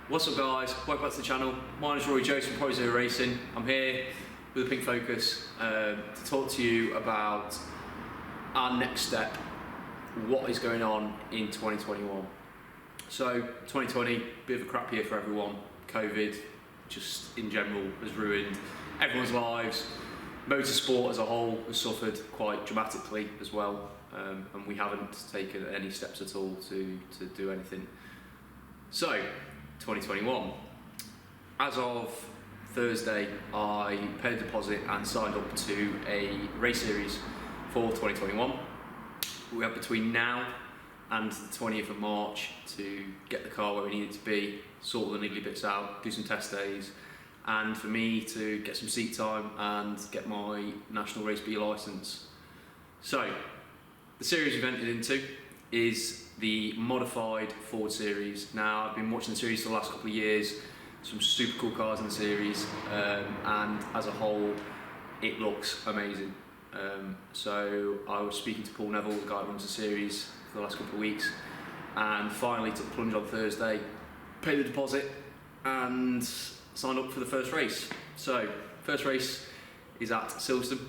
What's up guys, welcome back to the channel. My name is Rory Jones from Pro Zero Racing. I'm here with a pink focus to talk to you about our next step, what is going on in 2021. So 2020, bit of a crap year for everyone. COVID, just in general, has ruined everyone's lives. Motorsport as a whole has suffered quite dramatically as well, and we haven't taken any steps at all to do anything. So 2021. As of Thursday, I paid a deposit and signed up to a race series for 2021. We have between now and the 20th of March to get the car where we need it to be, sort all the niggly bits out, do some test days, and for me to get some seat time and get my National Race B licence. So, the series we've entered into is the modified Ford series. Now, I've been watching the series for the last couple of years, some super cool cars in the series, and as a whole, it looks amazing. So I was speaking to Paul Neville, the guy who runs the series, for the last couple of weeks, and finally took the plunge on Thursday, paid the deposit, and signed up for the first race. So, first race is at Silverstone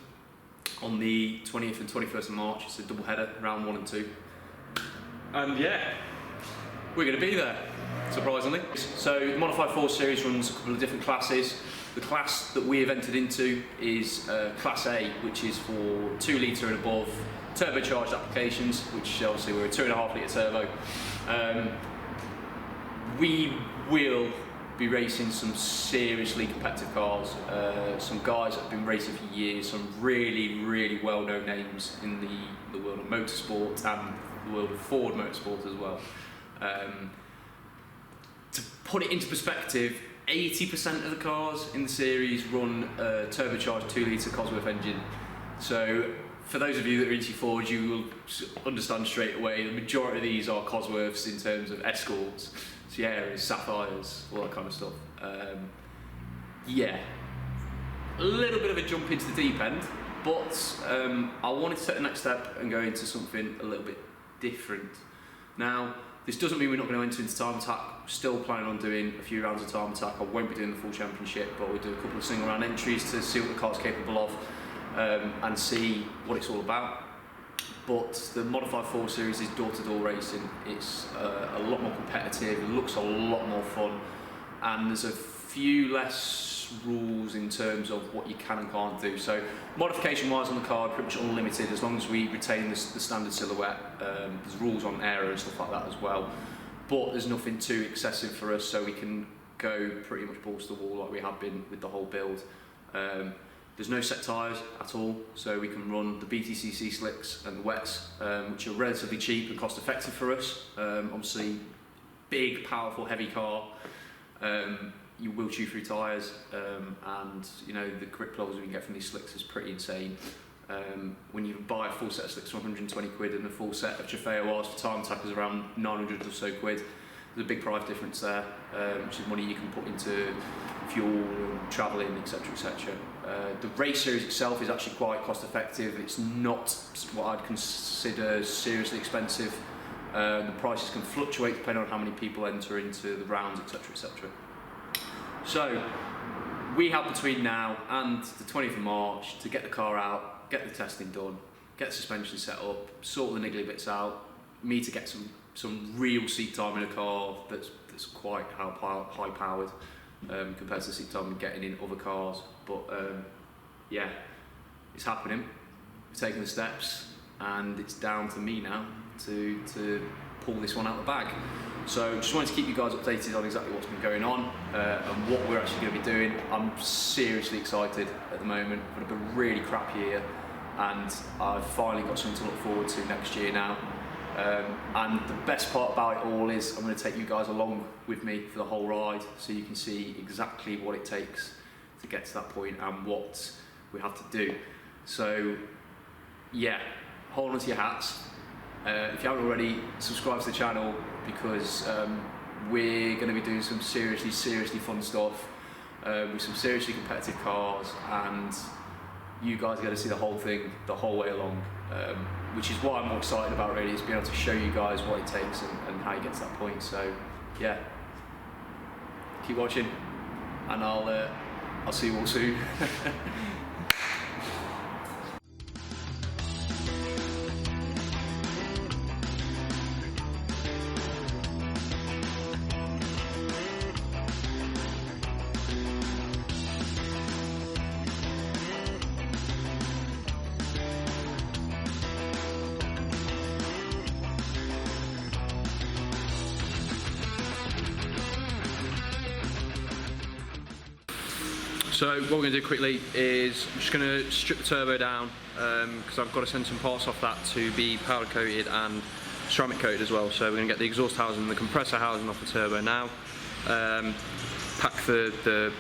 on the 20th and 21st of March. It's a double header, round 1 and 2. And yeah, we're going to be there, surprisingly. So the Modified Ford series runs a couple of different classes. The class that we have entered into is Class A, which is for 2 litre and above turbocharged applications, which obviously we're a 2.5 litre turbo. We will be racing some seriously competitive cars, some guys that have been racing for years, some really well-known names in the world of motorsport and the world of Ford motorsport as well. To put it into perspective, 80% of the cars in the series run a turbocharged 2 litre Cosworth engine. So for those of you that are into Ford, you will understand straight away the majority of these are Cosworths in terms of Escorts, Sierras, Sapphires, all that kind of stuff. Yeah, a little bit of a jump into the deep end, but I wanted to take the next step and go into something a little bit different. Now, this doesn't mean we're not going to enter into time attack. Still planning on doing a few rounds of time attack. I won't be doing the full championship, but we'll do a couple of single round entries to see what the car's capable of, and see what it's all about. But the Modified Ford series is door-to-door racing. It's a lot more competitive, it looks a lot more fun, and there's a few less rules in terms of what you can and can't do. So modification-wise on the car, pretty much unlimited as long as we retain the standard silhouette. There's rules on aero and stuff like that as well, but there's nothing too excessive for us, so we can go pretty much balls to the wall like we have been with the whole build. There's no set tyres at all, so we can run the BTCC slicks and the wets, which are relatively cheap and cost effective for us. Obviously, big, powerful, heavy car. You will chew through tyres, and you know the grip levels we can get from these slicks is pretty insane. When you buy a full set of slicks for 120 quid and a full set of Trofeo Rs for time attack is around 900 or so quid, there's a big price difference there, which is money you can put into fuel and travelling, etc, etc. The race series itself is actually quite cost effective. It's not what I'd consider seriously expensive. The prices can fluctuate depending on how many people enter into the rounds, etc, etc. So we have between now and the 20th of March to get the car out, get the testing done, get the suspension set up, sort the niggly bits out, me to get some real seat time in a car that's quite high powered compared to the seat time we're getting in other cars. But yeah, it's happening. We've taken the steps, and it's down to me now to pull this one out of the bag. So just wanted to keep you guys updated on exactly what's been going on and what we're actually going to be doing. I'm seriously excited at the moment. It's been a really crap year, and I've finally got something to look forward to next year now. And the best part about it all is I'm going to take you guys along with me for the whole ride, so you can see exactly what it takes to get to that point and what we have to do. So yeah, hold on to your hats. If you haven't already, subscribe to the channel, because we're going to be doing some seriously fun stuff with some seriously competitive cars, and you guys are going to see the whole thing the whole way along. which is what I'm more excited about really, is being able to show you guys what it takes and how you get to that point. So yeah, keep watching, and I'll see you all soon. So what we're going to do quickly is I'm just going to strip the turbo down because I've got to send some parts off that to be powder coated and ceramic coated as well. So we're going to get the exhaust housing and the compressor housing off the turbo now. Pack the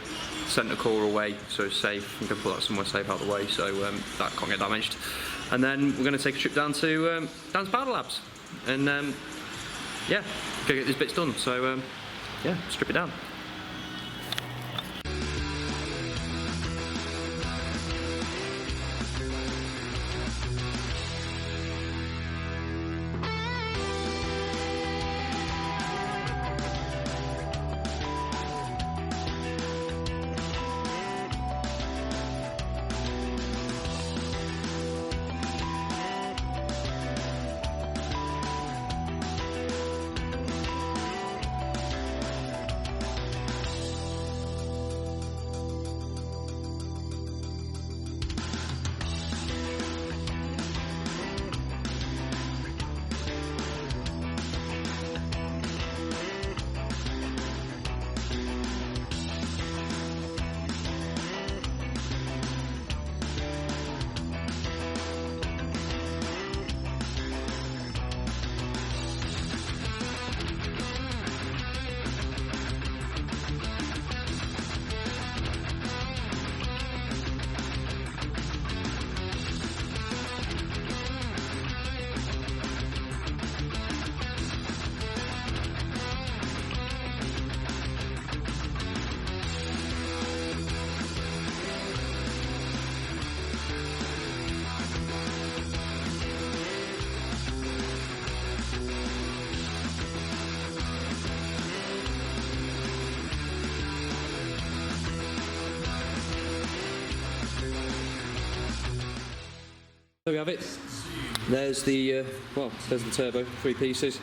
centre core away so it's safe. I'm going to put that somewhere safe out of the way so that can't get damaged. And then we're going to take a trip down to Powder Labs and yeah, go get these bits done. So yeah, strip it down. There we have it. There's the there's the turbo, 3 pieces.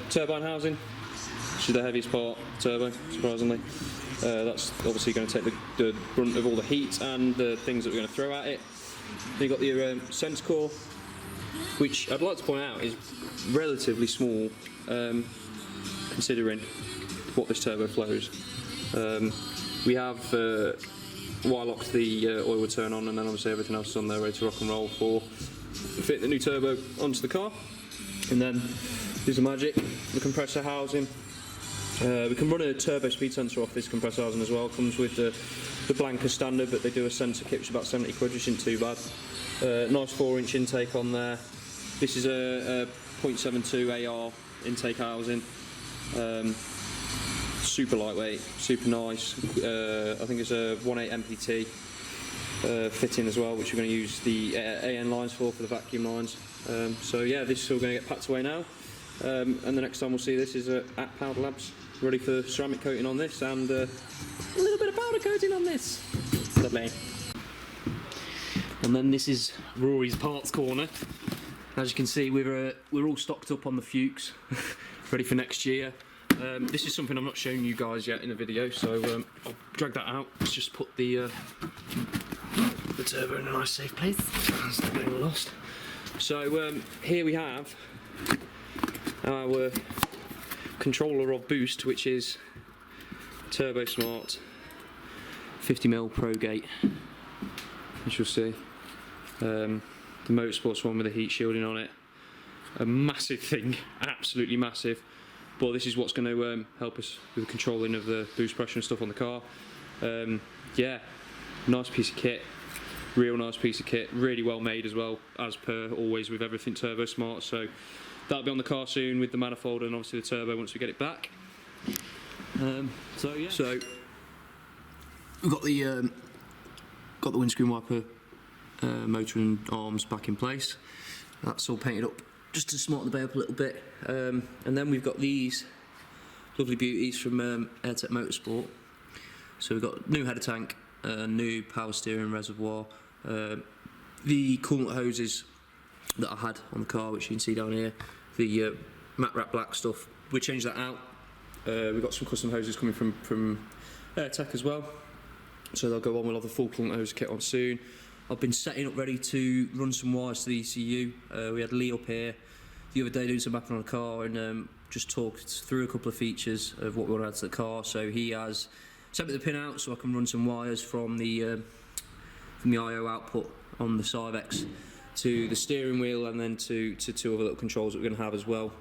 Turbine housing, which is the heaviest part, turbo, surprisingly. That's obviously going to take the brunt of all the heat and the things that we're going to throw at it. Then you've got your sense core, which I'd like to point out is relatively small, considering what this turbo flows. We have wire locked the oil would turn on, and then obviously everything else is on there ready to rock and roll for fit the new turbo onto the car. And then here's the magic, the compressor housing. We can run a turbo speed sensor off this compressor housing as well. Comes with the Blanca standard, but they do a sensor kit which is about 70 quid, which isn't too bad. Nice 4-inch intake on there. This is a 0.72 AR intake housing. Super lightweight, super nice. I think it's a 1.8 MPT fitting as well, which we're going to use the AN lines for the vacuum lines. So yeah, this is all going to get packed away now. And the next time we'll see this is at Powder Labs, ready for ceramic coating on this and a little bit of powder coating on this. Lovely. And then this is Rory's parts corner. As you can see, we're all stocked up on the Fuchs, ready for next year. This is something I'm not showing you guys yet in the video, so I'll drag that out. Let's just put the turbo in a nice safe place. It's not getting lost. So here we have our controller of boost, which is Turbo Smart 50mm Pro Gate, as you'll see. The Motorsports one with the heat shielding on it. A massive thing, absolutely massive. But this is what's going to help us with the controlling of the boost pressure and stuff on the car. Yeah, nice piece of kit, real nice piece of kit, really well made as well, as per always with everything Turbo Smart. So that'll be on the car soon with the manifold and obviously the turbo once we get it back. So yeah. So we've got the windscreen wiper motor and arms back in place. That's all painted up just to smarten the bay up a little bit. And then we've got these lovely beauties from Airtech Motorsport. So we've got new header tank, new power steering reservoir, the coolant hoses that I had on the car, which you can see down here, the matte wrap black stuff. We changed that out. We've got some custom hoses coming from Airtech as well, so they'll go on. We'll have the full coolant hose kit on soon. I've been setting up ready to run some wires to the ECU. We had Lee up here the other day doing some mapping on the car and just talked through a couple of features of what we want to add to the car. So he has sent me the pin out so I can run some wires from the I/O output on the Syvex to the steering wheel, and then to two other little controls that we're going to have as well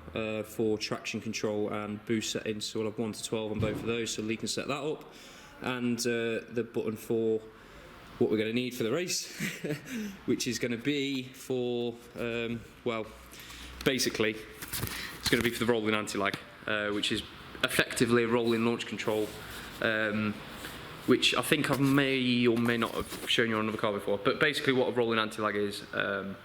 for traction control and boost settings. So we'll have 1 to 12 on both of those, so Lee can set that up, and the button for what we're going to need for the race, which is going to be for, well, basically, it's going to be for the rolling anti-lag, which is effectively a rolling launch control, which I think I may or may not have shown you on another car before. But basically what a rolling anti-lag is, when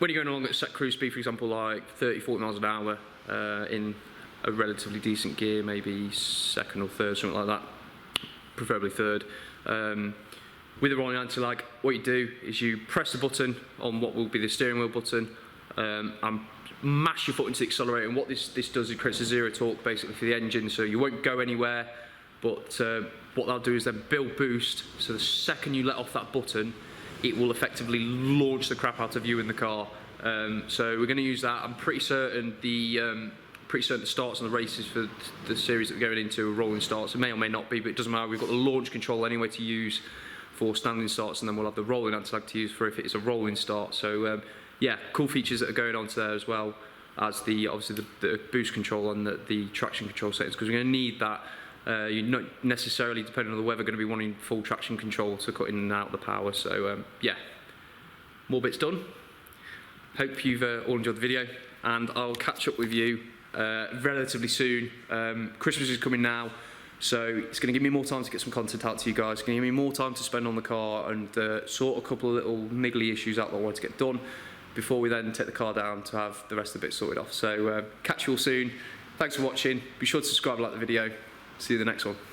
you're going along at set cruise speed, for example, like 30, 40 miles an hour, in a relatively decent gear, maybe second or third, something like that, preferably third. With a rolling anti-lag, what you do is you press the button on what will be the steering wheel button, and mash your foot into the accelerator, and what this does is it creates a zero torque basically for the engine, so you won't go anywhere, but what they'll do is then build boost, so the second you let off that button, it will effectively launch the crap out of you in the car. So we're going to use that. I'm pretty certain the starts on the races for the series that we're going into are rolling starts. It may or may not be, but it doesn't matter. We've got the launch control anyway to use for standing starts, and then we'll have the rolling anti-lag to use for if it is a rolling start. So yeah, cool features that are going on to there as well as obviously the boost control and the traction control settings, because we're going to need that. You're not necessarily, depending on the weather, going to be wanting full traction control to cut in and out the power. So yeah, more bits done. Hope you've all enjoyed the video, and I'll catch up with you relatively soon. Christmas is coming now, so it's going to give me more time to get some content out to you guys. It's going to give me more time to spend on the car and sort a couple of little niggly issues out that I want to get done before we then take the car down to have the rest of the bits sorted off. So catch you all soon. Thanks for watching. Be sure to subscribe and like the video. See you in the next one.